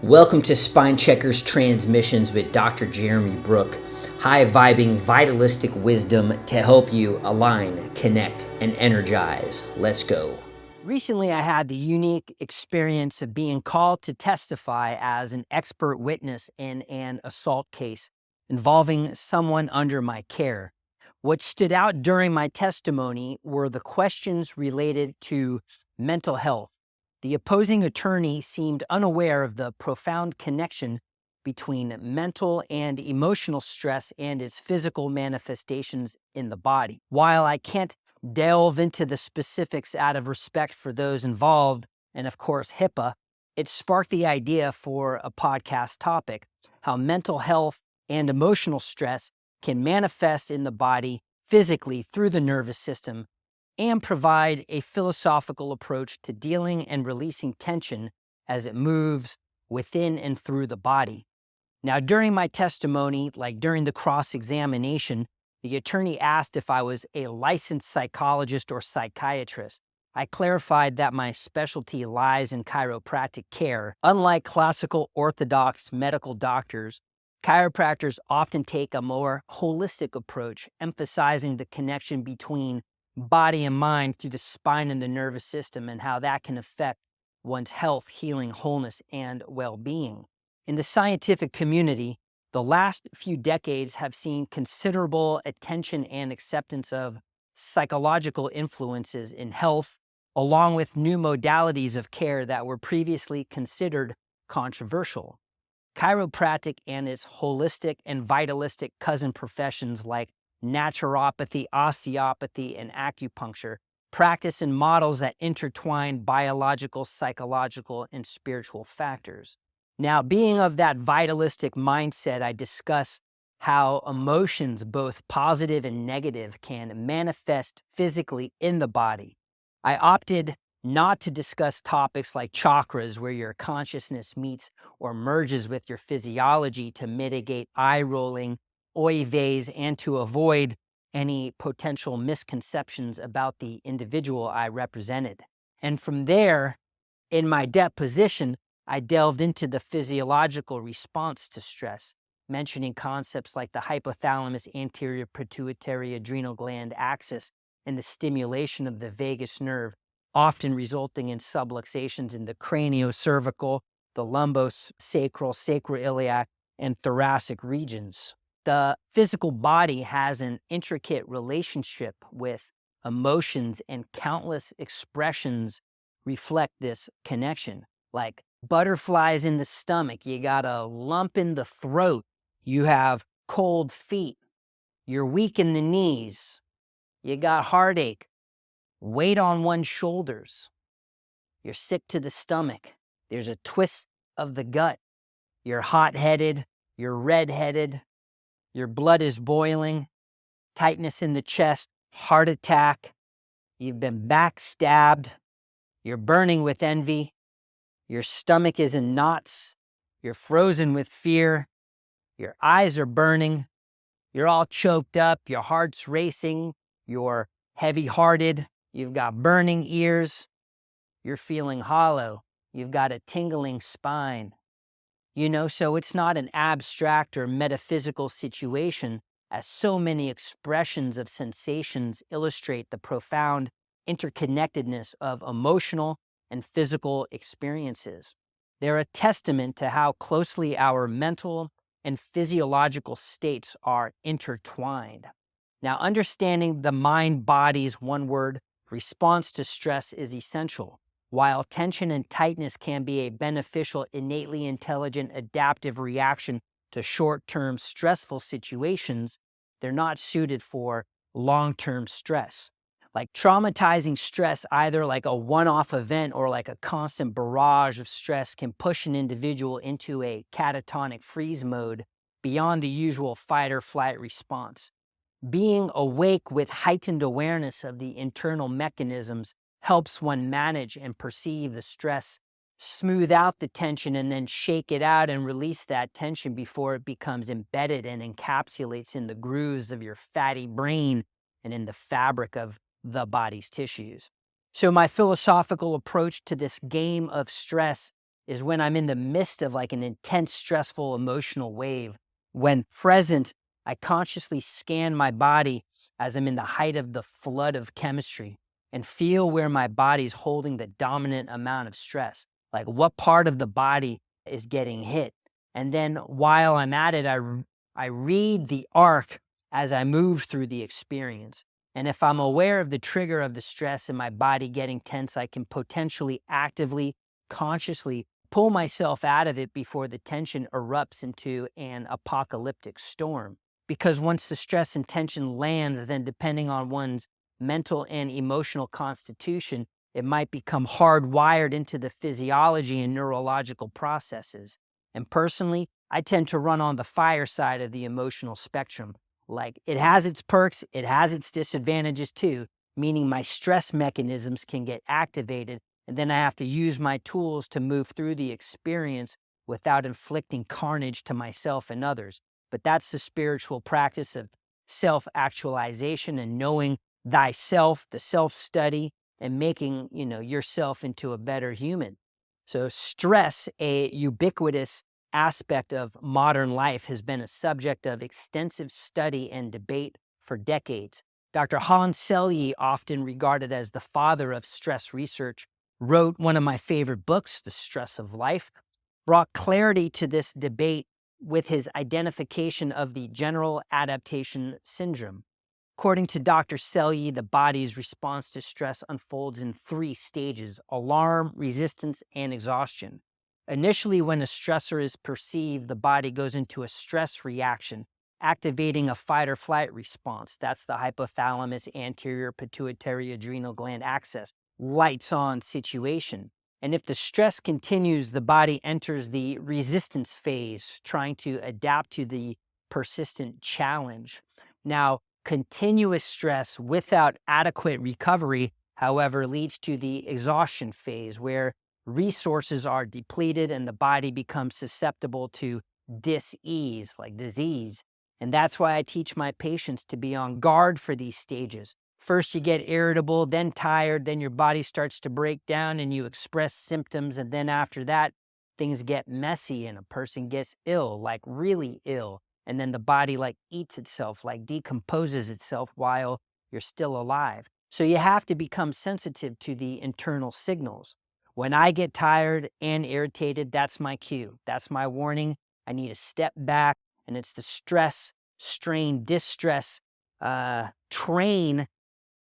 Welcome to Spine Checkers Transmissions with Dr. Jeremy Brook. High-vibing, vitalistic wisdom to help you align, connect, and energize. Let's go. Recently, I had the unique experience of being called to testify as an expert witness in an assault case involving someone under my care. What stood out during my testimony were the questions related to mental health. The opposing attorney seemed unaware of the profound connection between mental and emotional stress and its physical manifestations in the body. While I can't delve into the specifics out of respect for those involved, and of course HIPAA, it sparked the idea for a podcast topic: how mental health and emotional stress can manifest in the body physically through the nervous system, and provide a philosophical approach to dealing and releasing tension as it moves within and through the body. Now, during my testimony, like during the cross-examination, the attorney asked if I was a licensed psychologist or psychiatrist. I clarified that my specialty lies in chiropractic care. Unlike classical orthodox medical doctors, chiropractors often take a more holistic approach, emphasizing the connection between body and mind through the spine and the nervous system, and how that can affect one's health, healing, wholeness, and well-being. In the scientific community, the last few decades have seen considerable attention and acceptance of psychological influences in health, along with new modalities of care that were previously considered controversial. Chiropractic and its holistic and vitalistic cousin professions like naturopathy, osteopathy, and acupuncture practice in models that intertwine biological, psychological, and spiritual factors. Now, being of that vitalistic mindset, I discuss how emotions, both positive and negative, can manifest physically in the body. I opted not to discuss topics like chakras, where your consciousness meets or merges with your physiology, to mitigate eye rolling, oy veys, and to avoid any potential misconceptions about the individual I represented. And from there, in my deposition, I delved into the physiological response to stress, mentioning concepts like the hypothalamus anterior pituitary adrenal gland axis and the stimulation of the vagus nerve, often resulting in subluxations in the craniocervical, the lumbosacral, sacroiliac, and thoracic regions. The physical body has an intricate relationship with emotions, and countless expressions reflect this connection. Like butterflies in the stomach, you got a lump in the throat, you have cold feet, you're weak in the knees, you got heartache, weight on one's shoulders, you're sick to the stomach, there's a twist of the gut, you're hot-headed, you're red-headed, your blood is boiling, tightness in the chest, heart attack, you've been backstabbed, you're burning with envy, your stomach is in knots, you're frozen with fear, your eyes are burning, you're all choked up, your heart's racing, you're heavy-hearted, you've got burning ears, you're feeling hollow, you've got a tingling spine. So it's not an abstract or metaphysical situation, as so many expressions of sensations illustrate the profound interconnectedness of emotional and physical experiences. They're a testament to how closely our mental and physiological states are intertwined. Now, understanding the mind-body's one-word response to stress is essential. While tension and tightness can be a beneficial, innately intelligent, adaptive reaction to short-term stressful situations, they're not suited for long-term stress. Like traumatizing stress, either like a one-off event or like a constant barrage of stress, can push an individual into a catatonic freeze mode beyond the usual fight or flight response. Being awake with heightened awareness of the internal mechanisms helps one manage and perceive the stress, smooth out the tension, and then shake it out and release that tension before it becomes embedded and encapsulates in the grooves of your fatty brain and in the fabric of the body's tissues. So my philosophical approach to this game of stress is when I'm in the midst of like an intense, stressful emotional wave. When present, I consciously scan my body as I'm in the height of the flood of chemistry and feel where my body's holding the dominant amount of stress. Like what part of the body is getting hit. And then while I'm at it, I read the arc as I move through the experience. And if I'm aware of the trigger of the stress and my body getting tense, I can potentially actively, consciously pull myself out of it before the tension erupts into an apocalyptic storm. Because once the stress and tension lands, then depending on one's mental and emotional constitution, it might become hardwired into the physiology and neurological processes. And personally, I tend to run on the fire side of the emotional spectrum. Like it has its perks, it has its disadvantages too, meaning my stress mechanisms can get activated, and then I have to use my tools to move through the experience without inflicting carnage to myself and others. But that's the spiritual practice of self-actualization and knowing thyself, the self-study, and making, yourself into a better human. So stress, a ubiquitous aspect of modern life, has been a subject of extensive study and debate for decades. Dr. Hans Selye, often regarded as the father of stress research, wrote one of my favorite books, The Stress of Life, brought clarity to this debate with his identification of the general adaptation syndrome. According to Dr. Selye, the body's response to stress unfolds in 3 stages: alarm, resistance, and exhaustion. Initially, when a stressor is perceived, the body goes into a stress reaction, activating a fight or flight response. That's the hypothalamus anterior pituitary adrenal gland axis, lights on situation. And if the stress continues, the body enters the resistance phase, trying to adapt to the persistent challenge. Now, continuous stress without adequate recovery, however, leads to the exhaustion phase, where resources are depleted and the body becomes susceptible to dis-ease, like disease. And that's why I teach my patients to be on guard for these stages. First, you get irritable, then tired, then your body starts to break down and you express symptoms. And then after that, things get messy and a person gets ill, like really ill. And then the body like eats itself, like decomposes itself while you're still alive. So you have to become sensitive to the internal signals. When I get tired and irritated, that's my cue. That's my warning. I need to step back, and it's the stress, strain, distress train.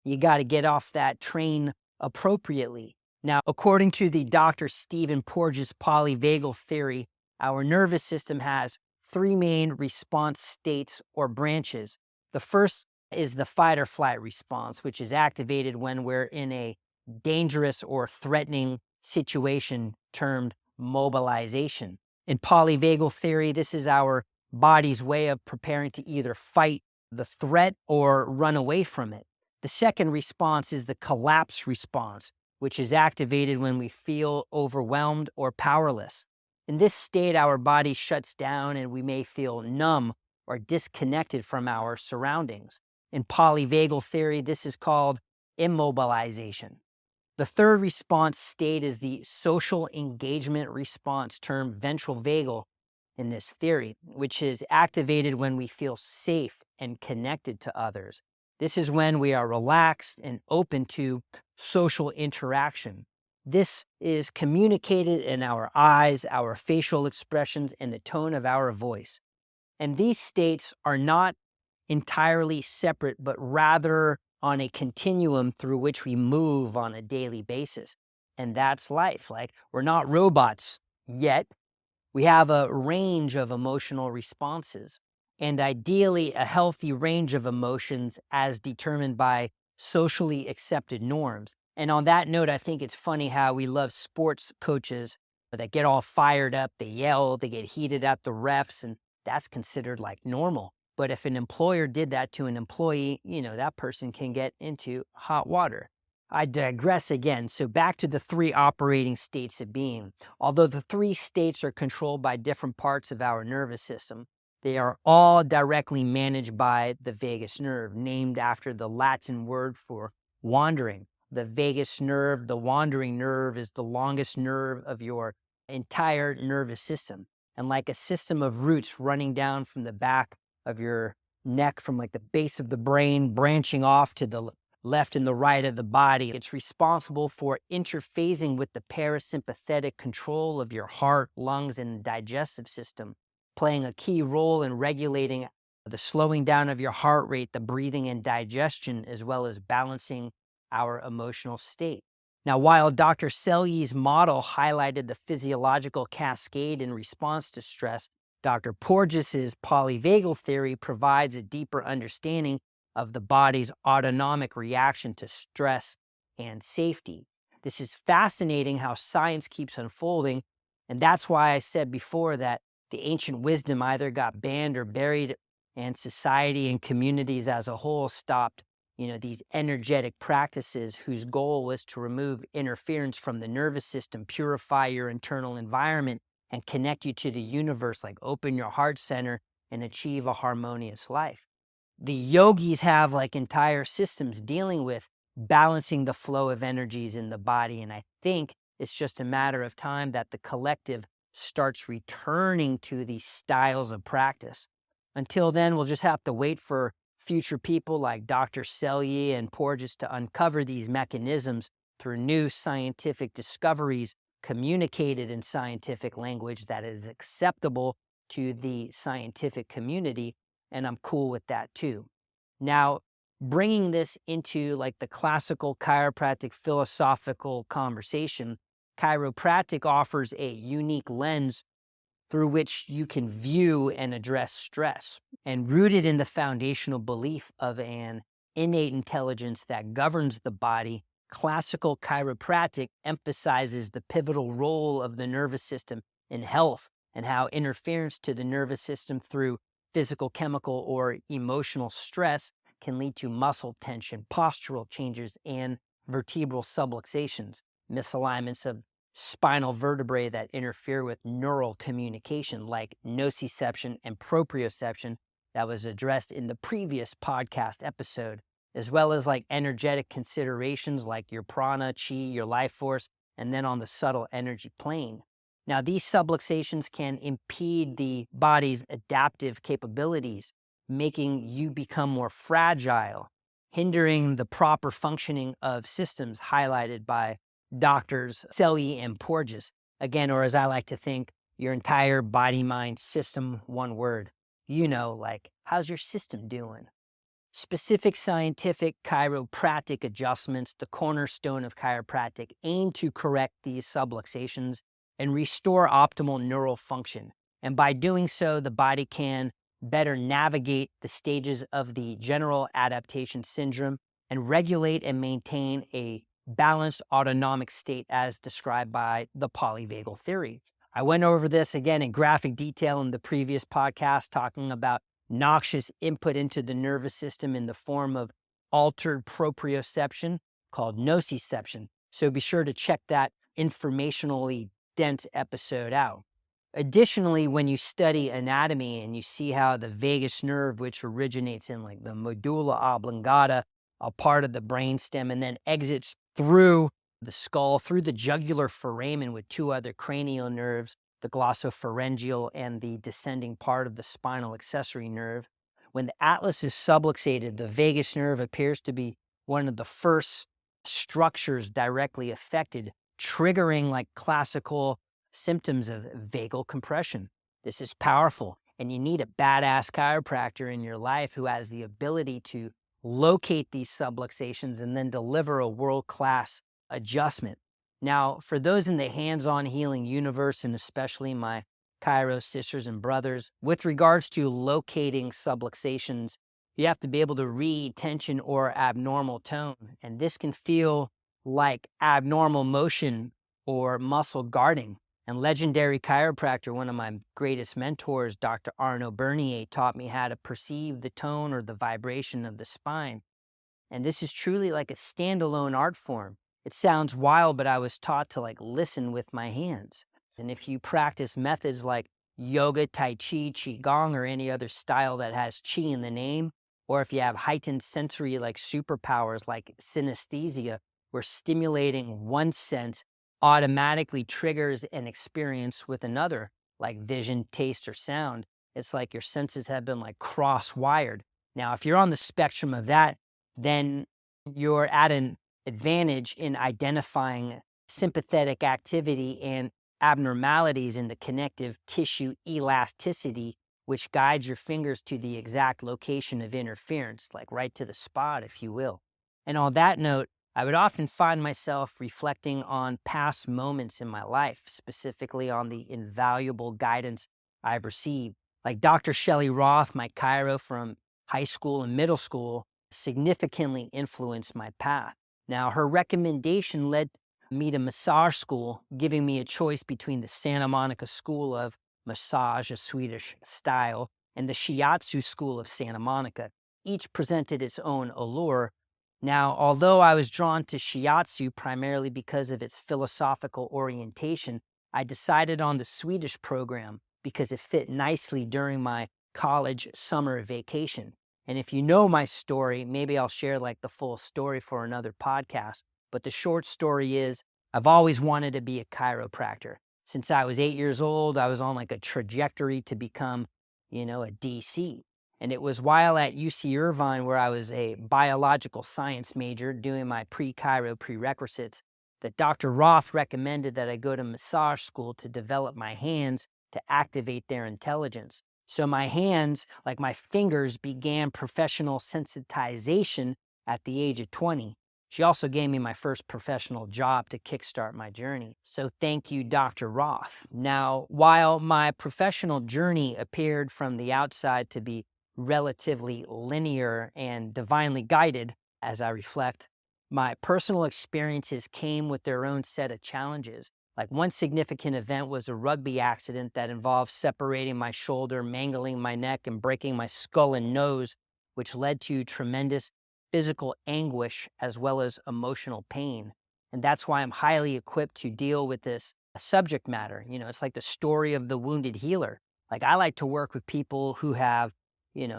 You got to get off that train appropriately. Now, according to the Dr. Stephen Porges polyvagal theory, our nervous system has 3 main response states or branches. The first is the fight or flight response, which is activated when we're in a dangerous or threatening situation termed mobilization. In polyvagal theory, this is our body's way of preparing to either fight the threat or run away from it. The second response is the collapse response, which is activated when we feel overwhelmed or powerless. In this state, our body shuts down and we may feel numb or disconnected from our surroundings. In polyvagal theory, this is called immobilization. The third response state is the social engagement response, termed ventral vagal in this theory, which is activated when we feel safe and connected to others. This is when we are relaxed and open to social interaction. This is communicated in our eyes, our facial expressions, and the tone of our voice. And these states are not entirely separate, but rather on a continuum through which we move on a daily basis. And that's life. Like, we're not robots yet. We have a range of emotional responses, and ideally a healthy range of emotions as determined by socially accepted norms. And on that note, I think it's funny how we love sports coaches that get all fired up, they yell, they get heated at the refs, and that's considered like normal. But if an employer did that to an employee, that person can get into hot water. I digress again. So back to the 3 operating states of being. Although the 3 states are controlled by different parts of our nervous system, they are all directly managed by the vagus nerve, named after the Latin word for wandering. The vagus nerve, the wandering nerve, is the longest nerve of your entire nervous system, and like a system of roots running down from the back of your neck, from like the base of the brain, branching off to the left and the right of the body. It's responsible for interfacing with the parasympathetic control of your heart, lungs, and digestive system, playing a key role in regulating the slowing down of your heart rate, the breathing and digestion, as well as balancing our emotional state. Now, while Dr. Selye's model highlighted the physiological cascade in response to stress, Dr. Porges's polyvagal theory provides a deeper understanding of the body's autonomic reaction to stress and safety. This is fascinating how science keeps unfolding, and that's why I said before that the ancient wisdom either got banned or buried, and society and communities as a whole stopped these energetic practices whose goal was to remove interference from the nervous system, purify your internal environment, and connect you to the universe, like open your heart center and achieve a harmonious life. The yogis have like entire systems dealing with balancing the flow of energies in the body, and I think it's just a matter of time that the collective starts returning to these styles of practice. Until then, we'll just have to wait for future people like Dr. Selye and Porges to uncover these mechanisms through new scientific discoveries communicated in scientific language that is acceptable to the scientific community, and I'm cool with that too. Now, bringing this into like the classical chiropractic philosophical conversation, chiropractic offers a unique lens through which you can view and address stress. And rooted in the foundational belief of an innate intelligence that governs the body, classical chiropractic emphasizes the pivotal role of the nervous system in health and how interference to the nervous system through physical, chemical, or emotional stress can lead to muscle tension, postural changes, and vertebral subluxations, misalignments of spinal vertebrae that interfere with neural communication, like nociception and proprioception that was addressed in the previous podcast episode, as well as like energetic considerations like your prana, chi, your life force, and then on the subtle energy plane. Now, these subluxations can impede the body's adaptive capabilities, making you become more fragile, hindering the proper functioning of systems highlighted by Doctors Selye and Porges. Again, or as I like to think, your entire body-mind system, one word. Like, how's your system doing? Specific scientific chiropractic adjustments, the cornerstone of chiropractic, aim to correct these subluxations and restore optimal neural function. And by doing so, the body can better navigate the stages of the general adaptation syndrome and regulate and maintain a balanced autonomic state as described by the polyvagal theory. I went over this again in graphic detail in the previous podcast, talking about noxious input into the nervous system in the form of altered proprioception called nociception. So be sure to check that informationally dense episode out. Additionally, when you study anatomy and you see how the vagus nerve, which originates in like the medulla oblongata, a part of the brainstem, and then exits through the skull, through the jugular foramen with two other cranial nerves, the glossopharyngeal and the descending part of the spinal accessory nerve. When the atlas is subluxated, the vagus nerve appears to be one of the first structures directly affected, triggering like classical symptoms of vagal compression. This is powerful, and you need a badass chiropractor in your life who has the ability to locate these subluxations and then deliver a world-class adjustment. Now, for those in the hands-on healing universe, and especially my chiro sisters and brothers, with regards to locating subluxations, you have to be able to read tension or abnormal tone. And this can feel like abnormal motion or muscle guarding. And legendary chiropractor, one of my greatest mentors, Dr. Arnaud Bernier, taught me how to perceive the tone or the vibration of the spine. And this is truly like a standalone art form. It sounds wild, but I was taught to like listen with my hands. And if you practice methods like yoga, tai chi, qigong, or any other style that has chi in the name, or if you have heightened sensory like superpowers like synesthesia, where stimulating one sense automatically triggers an experience with another, like vision, taste, or sound. It's like your senses have been like cross-wired. Now, if you're on the spectrum of that, then you're at an advantage in identifying sympathetic activity and abnormalities in the connective tissue elasticity, which guides your fingers to the exact location of interference, like right to the spot, if you will. And on that note, I would often find myself reflecting on past moments in my life, specifically on the invaluable guidance I've received. Like Dr. Shelley Roth, my chiro from high school and middle school, significantly influenced my path. Now, her recommendation led me to massage school, giving me a choice between the Santa Monica School of Massage, a Swedish style, and the Shiatsu School of Santa Monica. Each presented its own allure. Now, although I was drawn to Shiatsu primarily because of its philosophical orientation, I decided on the Swedish program because it fit nicely during my college summer vacation. And if you know my story, maybe I'll share like the full story for another podcast. But the short story is I've always wanted to be a chiropractor. Since I was 8 years old, I was on like a trajectory to become, a DC. And it was while at UC Irvine, where I was a biological science major doing my pre-chiro prerequisites, that Dr. Roth recommended that I go to massage school to develop my hands to activate their intelligence. So my hands, like my fingers, began professional sensitization at the age of 20. She also gave me my first professional job to kickstart my journey. So thank you, Dr. Roth. Now, while my professional journey appeared from the outside to be relatively linear and divinely guided, as I reflect, my personal experiences came with their own set of challenges. Like one significant event was a rugby accident that involved separating my shoulder, mangling my neck, and breaking my skull and nose, which led to tremendous physical anguish as well as emotional pain. And that's why I'm highly equipped to deal with this subject matter. It's like the story of the wounded healer. Like I like to work with people who have,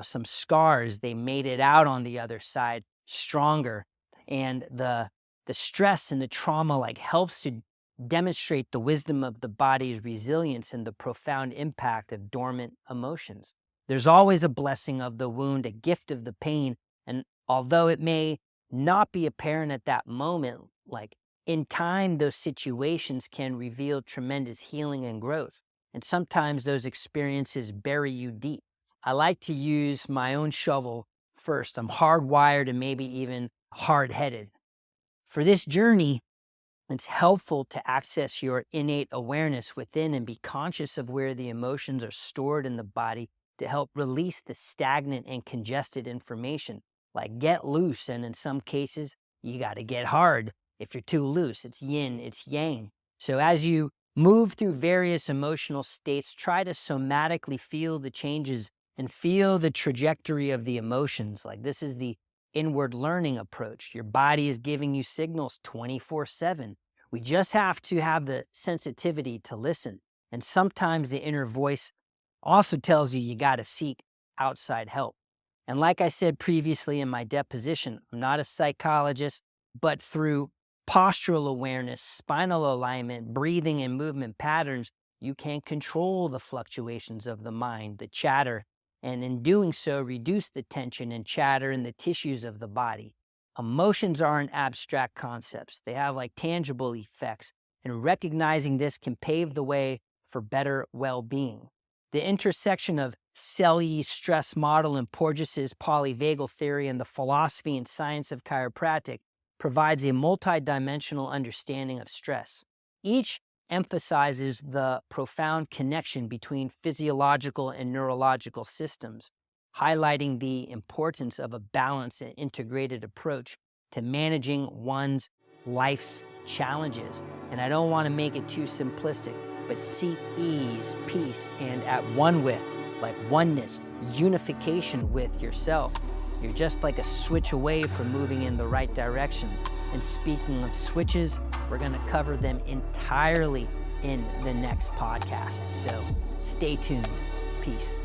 some scars. They made it out on the other side stronger. And the stress and the trauma like helps to demonstrate the wisdom of the body's resilience and the profound impact of dormant emotions. There's always a blessing of the wound, a gift of the pain. And although it may not be apparent at that moment, like in time, those situations can reveal tremendous healing and growth. And sometimes those experiences bury you deep. I like to use my own shovel first. I'm hardwired and maybe even hard-headed. For this journey, it's helpful to access your innate awareness within and be conscious of where the emotions are stored in the body to help release the stagnant and congested information. Like get loose, and in some cases, you got to get hard. If you're too loose, it's yin, it's yang. So as you move through various emotional states, try to somatically feel the changes and feel the trajectory of the emotions. Like this is the inward learning approach. Your body is giving you signals 24/7. We just have to have the sensitivity to listen. And sometimes the inner voice also tells you got to seek outside help. And like I said previously in my deposition, I'm not a psychologist, but through postural awareness, spinal alignment, breathing, and movement patterns, you can control the fluctuations of the mind, the chatter, and in doing so, reduce the tension and chatter in the tissues of the body. Emotions aren't abstract concepts. They have like tangible effects, and recognizing this can pave the way for better well-being. The intersection of Selye's stress model and Porges's polyvagal theory and the philosophy and science of chiropractic provides a multidimensional understanding of stress. Each emphasizes the profound connection between physiological and neurological systems, highlighting the importance of a balanced and integrated approach to managing one's life's challenges. And I don't want to make it too simplistic, but seek ease, peace, and at one with, like oneness, unification with yourself. You're just like a switch away from moving in the right direction. And speaking of switches, we're going to cover them entirely in the next podcast. So stay tuned. Peace.